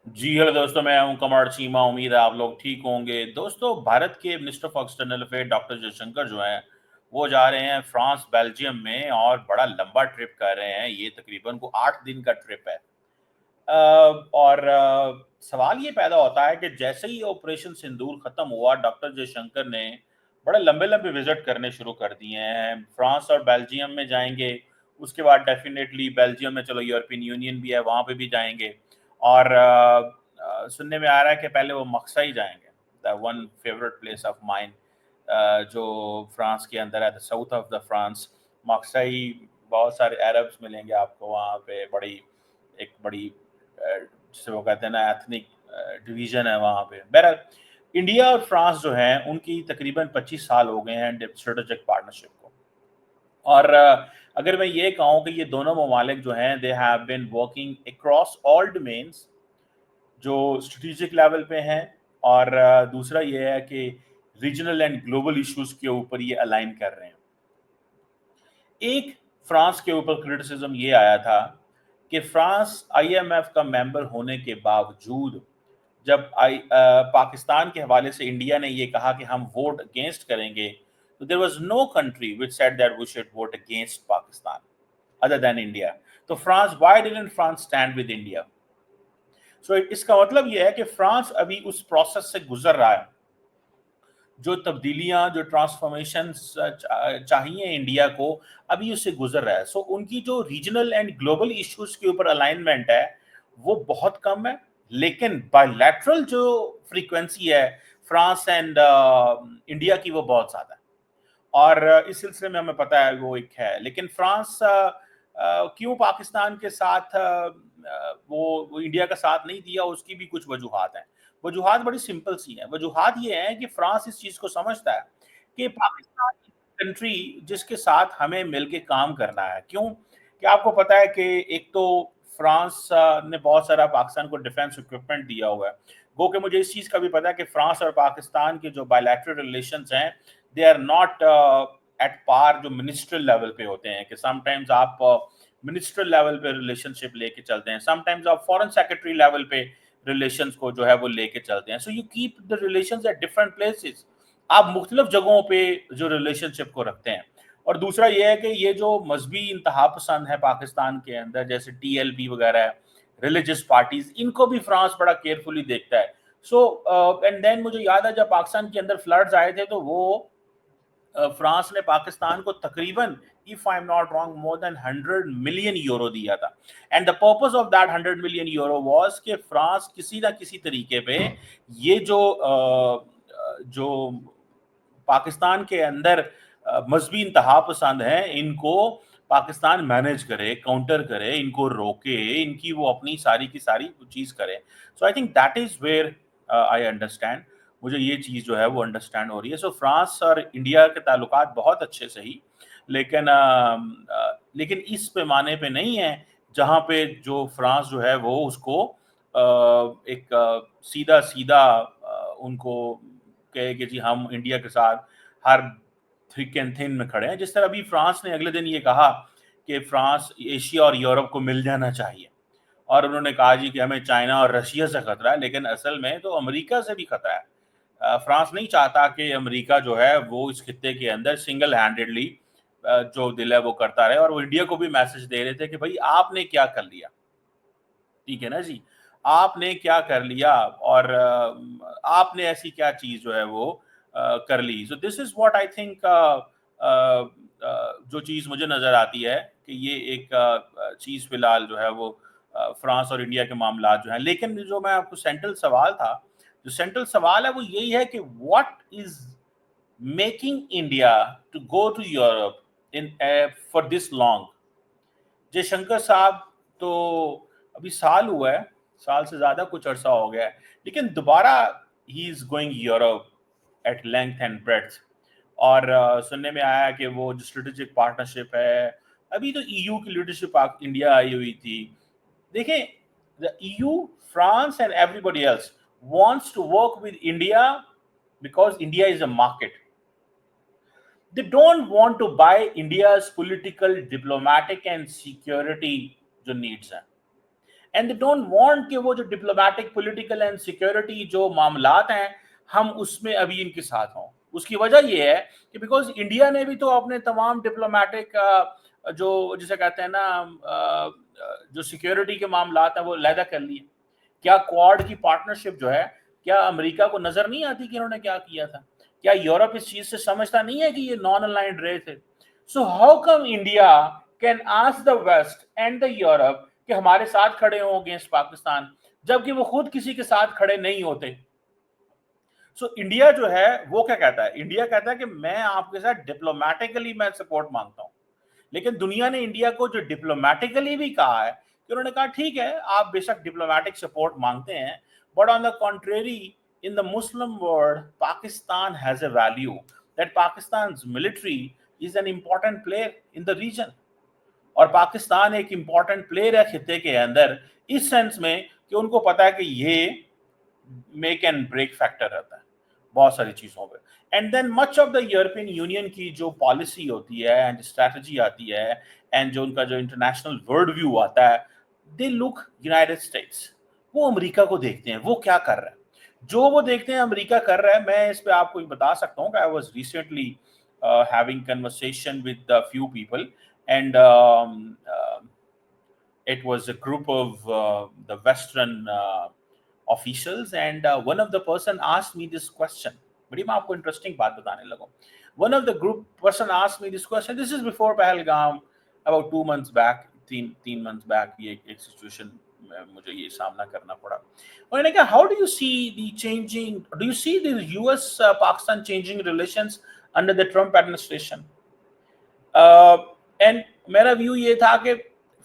जी hello दोस्तों, मैं हूं कमर चीमा। उम्मीद है आप लोग ठीक होंगे। दोस्तों, भारत के minister of external affair doctor Jaishankar जो हैं वो जा रहे हैं फ्रांस बेल्जियम में और बड़ा लंबा ट्रिप कर रहे हैं। ये तकरीबन को 8 दिन का ट्रिप है। और सवाल ये पैदा होता है कि जैसे ही ऑपरेशन सिंदूर खत्म हुआ, डॉक्टर जयशंकर ने बड़े लंबे लंबे विजिट करने शुरू कर दिए हैं। फ्रांस और बेल्जियम में जाएंगे, उसके बाद डेफिनेटली बेल्जियम में चलो यूरोपियन यूनियन भी है, वहाँ पे भी जाएंगे। और सुनने में आ रहा है कि पहले वो मक्सा ही जाएंगे, the one favourite place of mine जो फ्रांस के अंदर है, the south of the France, मक्सा ही। बहुत सारे अरब्स मिलेंगे आपको वहाँ पे। एक बड़ी जिसे वो कहते हैं ना, एथनिक डिवीजन है वहाँ पे। बहरहाल, इंडिया और फ्रांस जो हैं उनकी तकरीबन 25 साल हो गए हैं स्ट्रेटेजिक पार्टनरशिप को। और अगर मैं ये कहूँ कि ये दोनों ममालिक जो हैं they have been working across all domains जो स्ट्रेटेजिक लेवल पे हैं। और दूसरा ये है कि रीजनल एंड ग्लोबल इश्यूज के ऊपर ये अलाइन कर रहे हैं। एक फ्रांस के ऊपर क्रिटिसिज्म ये आया था कि फ्रांस आईएमएफ का मेंबर होने के बावजूद जब पाकिस्तान के हवाले से इंडिया ने ये कहा कि हम वोट अगेंस्ट करेंगे, तो there was no country which said that we should vote against Pakistan other than India. तो France, why didn't France stand with India? So इसका मतलब ये है कि फ्रांस अभी उस प्रोसेस से गुजर रहा है। जो तब्दीलियां, जो ट्रांसफॉर्मेशन चाहिए इंडिया को, अभी उससे गुजर रहा है। सो उनकी जो रीजनल एंड ग्लोबल इश्यूज के ऊपर अलाइनमेंट है वो बहुत कम है, लेकिन बायलैटरल जो फ्रीक्वेंसी है फ्रांस एंड इंडिया की वो बहुत ज्यादा है। और इस सिलसिले में हमें पता है वो एक है। लेकिन फ्रांस क्यों पाकिस्तान के साथ वो इंडिया का साथ नहीं दिया, उसकी भी कुछ वजूहात हैं। वजूहात बड़ी सिंपल सी हैं। वजूहात ये हैं कि फ्रांस इस चीज़ को समझता है कि पाकिस्तान कंट्री जिसके साथ हमें मिलके काम करना है। क्यों? कि आपको पता है कि एक तो फ्रांस ने बहुत सारा पाकिस्तान को डिफेंस इक्विपमेंट दिया हुआ है। गो कि मुझे इस चीज़ का भी पता है कि फ्रांस और पाकिस्तान के जो बायलैटरल रिलेशंस हैं, they are not at par जो मिनिस्ट्रियल लेवल पे होते हैं। कि समटाइम्स आप मिनिस्ट्रियल लेवल पे रिलेशनशिप लेके चलते हैं, समटाइम्स आप फॉरेन सेक्रेटरी लेवल पे रिलेशंस को जो है वो लेके चलते हैं। So you keep the relations at different places. आप मुख्तलिफ जगहों पे जो रिलेशनशिप को रखते हैं। और दूसरा ये है कि ये जो मजहबी इंतहा पसंद है पाकिस्तान के अंदर, जैसे टीएलपी वगैरह है, रिलीजियस पार्टीज, इनको भी फ्रांस बड़ा केयरफुली देखता है। सो एंड देन मुझे याद है जब पाकिस्तान के अंदर फ्लड्स आए थे तो वो फ्रांस ने पाकिस्तान को तकरीबन, if I am not wrong, more than 100 million euro दिया था। And the purpose of that 100 million euro was कि फ्रांस किसी ना किसी तरीके पे ये जो पाकिस्तान के अंदर मजहबी इंतहा पसंद है, इनको पाकिस्तान मैनेज करे, काउंटर करे, इनको रोके, इनकी वो अपनी सारी की सारी चीज करे। So I think that is where I understand. मुझे ये चीज़ जो है वो अंडरस्टैंड हो रही है। सो फ्रांस और इंडिया के ताल्लुकात बहुत अच्छे से ही, लेकिन लेकिन इस पैमाने पे नहीं है जहाँ पे जो फ्रांस जो है वो उसको एक सीधा सीधा उनको कहे कि जी हम इंडिया के साथ हर थिक एंड थिन में खड़े हैं। जिस तरह अभी फ्रांस ने अगले दिन ये कहा कि फ्रांस एशिया और यूरोप को मिल जाना चाहिए। और उन्होंने कहा जी कि हमें चाइना और रशिया से खतरा है, लेकिन असल में तो अमेरिका से भी खतरा है। फ्रांस नहीं चाहता कि अमेरिका जो है वो इस खित्ते के अंदर सिंगल हैंडेडली जो दिल है वो करता रहे। और वो इंडिया को भी मैसेज दे रहे थे कि भाई आपने क्या कर लिया, ठीक है ना जी, आपने क्या कर लिया, और आपने ऐसी क्या चीज जो है वो कर ली। So this is what I think, जो चीज मुझे नजर आती है कि ये एक चीज फिलहाल जो है वो फ्रांस और इंडिया के मामला जो हैं। लेकिन जो मैं आपको सेंट्रल सवाल था, जो सेंट्रल सवाल है वो यही है कि what is making India to go to Europe in for this long. Jaishankar साहब तो अभी साल हुआ है, साल से ज्यादा कुछ अरसा हो गया है, लेकिन दोबारा he is going Europe at length and breadth. और सुनने में आया कि वो जो स्ट्रेटेजिक पार्टनरशिप है, अभी तो ईयू की लीडरशिप इंडिया आई हुई थी। देखें, the EU, France and everybody else wants to work with India because India is a market. They don't want to buy India's political, diplomatic and security जो needs हैं। And they don't want कि वो जो diplomatic political and security जो मामलात हैं हम उसमें अभी इनके साथ हों। उसकी वजह ये है कि बिकॉज इंडिया ने भी तो अपने तमाम डिप्लोमेटिक जो जिसे कहते हैं ना जो सिक्योरिटी के मामलात हैं वो लैदा कर लिए। क्या क्वाड की पार्टनरशिप जो है, क्या अमेरिका को नजर नहीं आती कि इन्होंने क्या किया था? क्या यूरोप इस चीज से समझता नहीं है कि ये नॉन अलाइंड रहे थे? So how come India can ask the west and the Europe कि हमारे साथ खड़े हों अगेंस्ट पाकिस्तान, जबकि वो खुद किसी के साथ खड़े नहीं होते? सो इंडिया जो है वो क्या कहता है? इंडिया कहता है कि मैं आपके साथ डिप्लोमेटिकली मैं सपोर्ट मांगता हूं। लेकिन दुनिया ने इंडिया को जो डिप्लोमेटिकली भी कहा है कि उन्होंने कहा ठीक है आप बेशक डिप्लोमेटिक सपोर्ट मांगते हैं, but on the contrary in the Muslim world Pakistan has a value that Pakistan military is an important player in the region. और पाकिस्तान एक इंपॉर्टेंट प्लेयर है खिते के अंदर इस सेंस में कि उनको पता है कि ये मेक एंड ब्रेक फैक्टर रहता है बहुत सारी चीजों पे। And then much of the European Union की जो पॉलिसी होती है एंड स्ट्रैटेजी आती है एंड जो उनका जो इंटरनेशनल वर्ल्ड व्यू आता है, दे लुक यूनाइटेड स्टेट्स। वो अमेरिका को देखते हैं वो क्या कर रहा है। जो वो देखते हैं अमेरिका कर रहा है, मैं इस पे आपको बता सकता हूँ कि I was recently having conversation with a few people and it was a group of the western officials and one of the person asked me this question। बड़ी मैं आपको इंटरेस्टिंग बात बताने लगा। one of the group person asked me this question, this is before Pahalgam, about 2 months back, तीन months back ये एक situation मुझे ये सामना करना पड़ा। उन्होंने कहा how do you see the changing, do you see the US Pakistan changing relations under the Trump administration? And मेरा व्यू ये था कि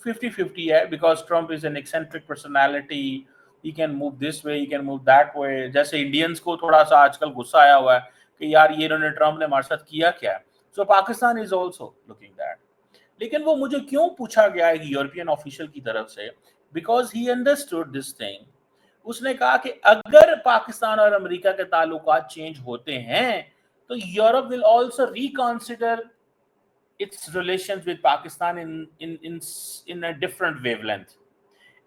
50-50 है, because Trump is an eccentric personality, he can move this way, he can move that way. जैसे Indians को थोड़ा सा आजकल गुस्सा आया हुआ है कि यार ये इन्होंने ट्रम्प ने हमारे साथ किया क्या। So Pakistan is also looking that. लेकिन वो मुझे क्यों पूछा गया है यूरोपियन ऑफिशियल की तरफ से, because he understood this thing. उसने कहा कि अगर पाकिस्तान और अमेरिका के ताल्लुकात चेंज होते हैं तो Europe will also reconsider its relations with Pakistan in a different wavelength,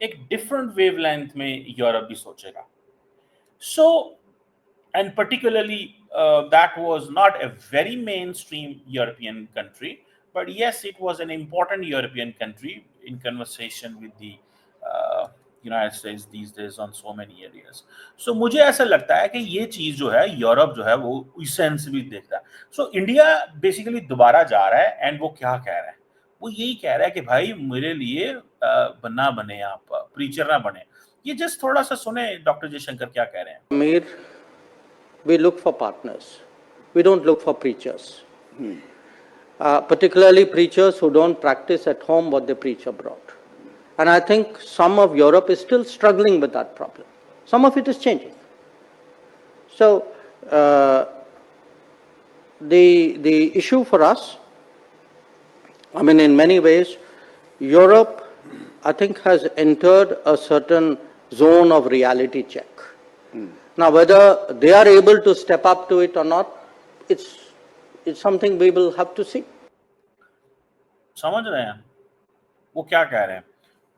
एक different wavelength में यूरोप भी सोचेगा। So and particularly that was not a very mainstream European country, but yes it was an important European country in conversation with the uh, United States these days on so many areas। So मुझे ऐसा लगता है कि ये चीज जो है Europe जो है वो इस सेंस भी देखता है। सो इंडिया बेसिकली दोबारा जा रहा है एंड वो क्या कह रहा है, वो यही कह रहा है कि भाई मेरे लिए बनना बने, आप प्रीचर ना बने। ये जस्ट थोड़ा सा सुने डॉक्टर जयशंकर क्या कह रहे हैं। Amir, we look for partners. We don't look for preachers. Particularly preachers who don't practice at home what they preach abroad. And I think some of Europe is still struggling with that problem. Some of it is changing. So the issue for us, I mean, in many ways, Europe, I think, has entered a certain zone of reality check. Now, whether they are able to step up to it or not, it's something we will have to see. समझ रहे हैं वो क्या कह रहे हैं?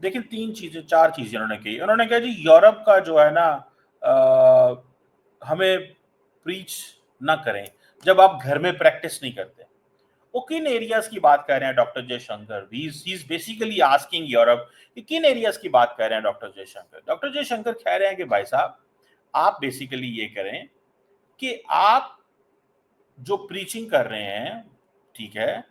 देखिए चार चीजें उन्होंने कही। उन्होंने कहा जी यूरोप का जो है ना हमें प्रीच ना करें जब आप घर में प्रैक्टिस नहीं करते। वो किन एरियाज की बात कर रहे हैं doctor Jaishankar? He is basically asking Europe कि किन एरियाज की बात कर रहे हैं डॉक्टर जयशंकर। डॉक्टर जयशंकर कह रहे हैं कि भाई साहब आप बेसिकली ये करें कि आप जो प्रीचिंग कर रहे हैं, ठीक है,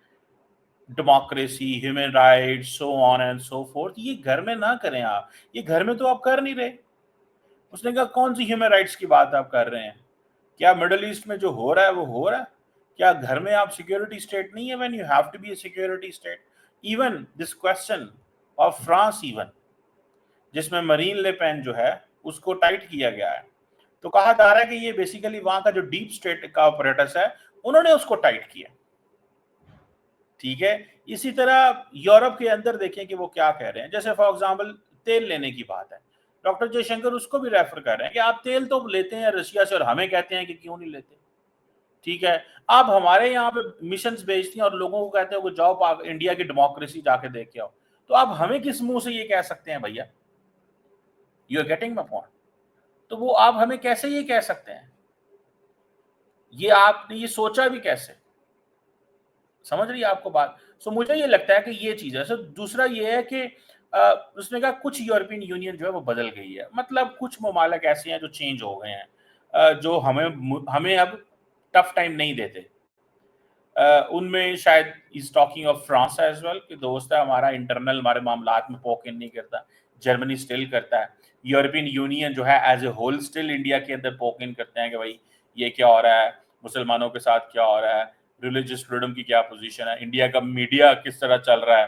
democracy, human rights, so on and so fourth, ये घर में ना करें आप। ये घर में तो आप कर नहीं रहे। उसने कहा कौन सी ह्यूमन राइट्स की बात आप कर रहे हैं? क्या मिडिल ईस्ट में जो हो रहा है वो हो रहा है? क्या घर में आप सिक्योरिटी स्टेट नहीं है when you have to be a security state? Even this question of France, even जिसमें मरीन ले पेन जो है उसको टाइट किया गया है, तो कहा जा रहा है कि ये बेसिकली वहां का जो डीप स्टेट का ऑपरेटर्स है उन्होंने उसको टाइट किया। ठीक है, इसी तरह यूरोप के अंदर देखें कि वो क्या कह रहे हैं। जैसे फॉर एग्जांपल तेल लेने की बात है, डॉक्टर जयशंकर उसको भी रेफर कर रहे हैं कि आप तेल तो लेते हैं रशिया से और हमें कहते हैं कि क्यों नहीं लेते। ठीक है, आप हमारे यहाँ पे मिशंस भेजती हैं और लोगों को कहते हो कि जाओ इंडिया की डेमोक्रेसी जाके देख के आओ, तो आप हमें किस मुंह से ये कह सकते हैं भैया? You are getting my point? तो वो आप हमें कैसे ये कह सकते हैं? ये आपने ये सोचा भी कैसे? समझ रही है आपको बात? सो मुझे ये लगता है कि ये चीज़ है। सो दूसरा ये है कि उसने कहा कुछ यूरोपियन यूनियन जो है वो बदल गई है। मतलब कुछ ममालिक ऐसे हैं जो चेंज हो गए हैं, जो हमें अब टफ टाइम नहीं देते। उनमें शायद is talking of France as well कि दोस्त है हमारा, इंटरनल हमारे मामलात में पोक इन नहीं करता। जर्मनी स्टिल करता है। यूरोपियन यूनियन जो है as a whole still India के अंदर पोक इन करते हैं कि भाई ये क्या हो रहा है, मुसलमानों के साथ क्या हो रहा है, रिलीजियस फ्रीडम की क्या पोजीशन है, इंडिया का मीडिया किस तरह चल रहा है,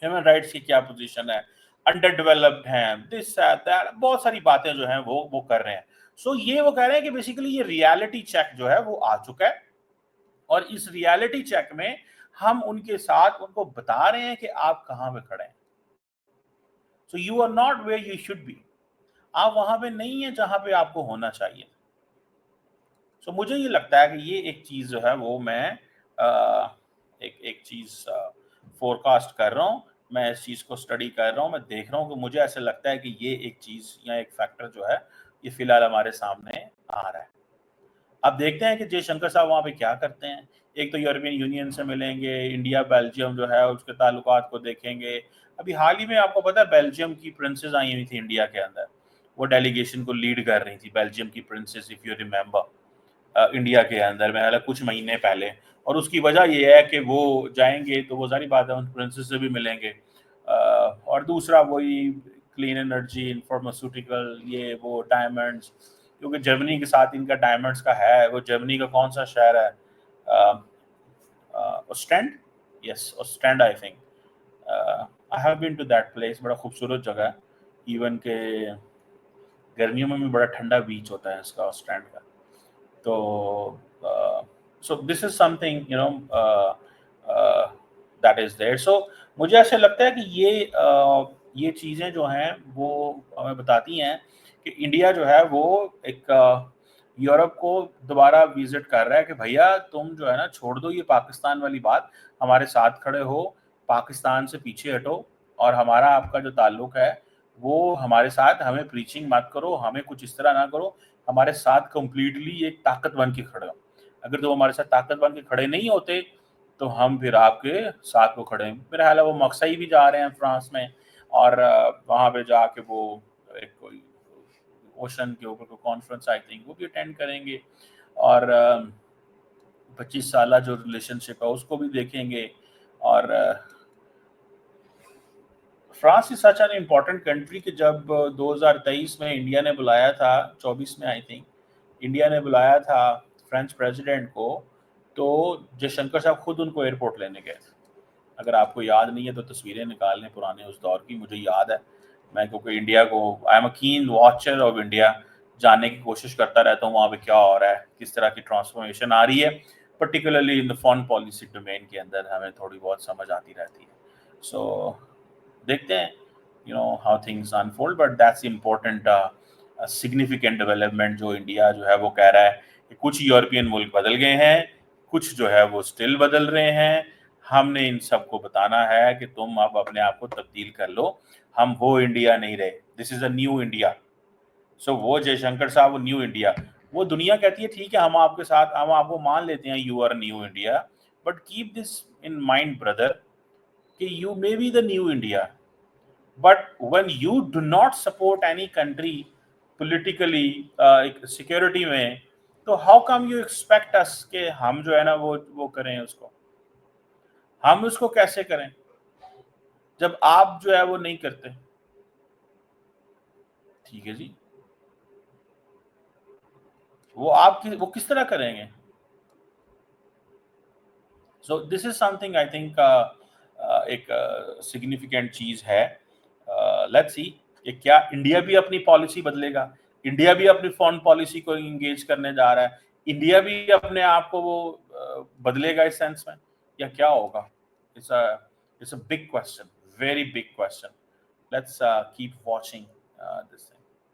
ह्यूमन राइट्स की क्या पोजीशन है, अंडर डेवलप्ड हैं, दिस दैट, बहुत सारी बातें जो हैं वो कर रहे हैं। सो ये वो कह रहे हैं कि बेसिकली ये रियलिटी चेक जो है वो आ चुका है, और इस रियलिटी चेक में हम उनके साथ उनको बता रहे हैं कि आप कहां पे खड़े हैं। So you are not where you should be, आप वहां पे नहीं है जहां पे आपको होना चाहिए। सो मुझे ये लगता है कि ये एक चीज जो है वो मैं एक एक चीज फोरकास्ट कर रहा हूँ, मैं इस चीज को स्टडी कर रहा हूँ, मैं देख रहा हूँ कि मुझे ऐसा लगता है कि ये एक चीज या एक फैक्टर जो है ये फिलहाल हमारे सामने आ रहा है। अब देखते हैं कि जयशंकर साहब वहाँ पे क्या करते हैं। एक तो यूरोपियन यूनियन से मिलेंगे, इंडिया बेल्जियम जो है उसके ताल्लुकात को देखेंगे। अभी हाल ही में आपको पता है बेल्जियम की प्रिंसेस आई हुई थी इंडिया के अंदर, वो डेलीगेशन को लीड कर रही थी, बेल्जियम की princess, if you remember, India के अंदर में कुछ महीने पहले। और उसकी वजह ये है कि वो जाएंगे तो वो सारी बात है उन प्रिंसेस से भी मिलेंगे। और दूसरा वही क्लीन एनर्जी, फार्मास्यूटिकल, ये वो डायमंड्स, क्योंकि जर्मनी के साथ इनका डायमंड्स का है। वो जर्मनी का कौन सा शहर है, Ostend, yes Ostend I think. I have been to that place, बड़ा खूबसूरत जगह है। इवन के गर्मियों में भी बड़ा ठंडा बीच होता है इसका, ओस्टेंड का। तो so this is something that is there. So मुझे ऐसे लगता है कि ये चीज़ें जो हैं वो हमें बताती हैं कि इंडिया जो है वो एक यूरोप को दोबारा विजिट कर रहा है कि भैया तुम जो है ना छोड़ दो ये पाकिस्तान वाली बात, हमारे साथ खड़े हो, पाकिस्तान से पीछे हटो, और हमारा आपका जो ताल्लुक है वो हमारे साथ, हमें प्रीचिंग मत करो, हमें कुछ इस तरह ना करो, हमारे साथ कंप्लीटली एक ताकत बन के खड़े हो। अगर तुम हमारे साथ ताकत बन के खड़े नहीं होते तो हम फिर आपके साथ को खड़े हैं। मेरा ख्याल है वो मकसई भी जा रहे हैं फ्रांस में, और वहाँ पे जाके वो एक कोई ओशन के ऊपर कोई कॉन्फ्रेंस आई थिंक वो भी अटेंड करेंगे, और 25 साल जो रिलेशनशिप है उसको भी देखेंगे। और France is such an important country कि जब 2023 में इंडिया ने बुलाया था, 24 में आई थिंक इंडिया ने बुलाया था फ्रेंच प्रेसिडेंट को, तो जयशंकर साहब खुद उनको एयरपोर्ट लेने गए थे। अगर आपको याद नहीं है तो तस्वीरें निकाल लें पुराने उस दौर की, मुझे याद है। मैं क्योंकि इंडिया को, आई एम अ कीन वॉचर ऑफ इंडिया, जानने की कोशिश करता रहता हूँ वहाँ पे क्या हो रहा है, किस तरह की ट्रांसफॉर्मेशन आ रही है, particularly in the foreign policy domain के अंदर हमें थोड़ी बहुत समझ आती रहती है। सो देखते हैं how things unfold, but that's important significant development जो इंडिया जो है वो कह रहा है कि कुछ यूरोपियन मुल्क बदल गए हैं, कुछ जो है वो स्टिल बदल रहे हैं। हमने इन सबको बताना है कि तुम अब अपने आप को तब्दील कर लो, हम वो इंडिया नहीं रहे, this is a new India. So वो जयशंकर साहब वो न्यू इंडिया, वो दुनिया कहती है ठीक है हम आपके साथ, हम आपको मान लेते हैं you are new India, but keep this in mind brother कि you may be the new India, but when you do not support any country politically, security में, तो how come you expect us कि हम जो है ना वो करें उसको, हम उसको कैसे करें जब आप जो है वो नहीं करते? ठीक है जी, वो किस तरह करेंगे? सो this is something I think एक सिग्निफिकेंट चीज है। लेट्स सी कि क्या इंडिया भी अपनी पॉलिसी बदलेगा, इंडिया भी अपनी फॉरेन पॉलिसी को इंगेज करने जा रहा है, इंडिया भी अपने आप को वो बदलेगा इस सेंस में, या क्या होगा? It's a big question, very big question. Let's keep watching this.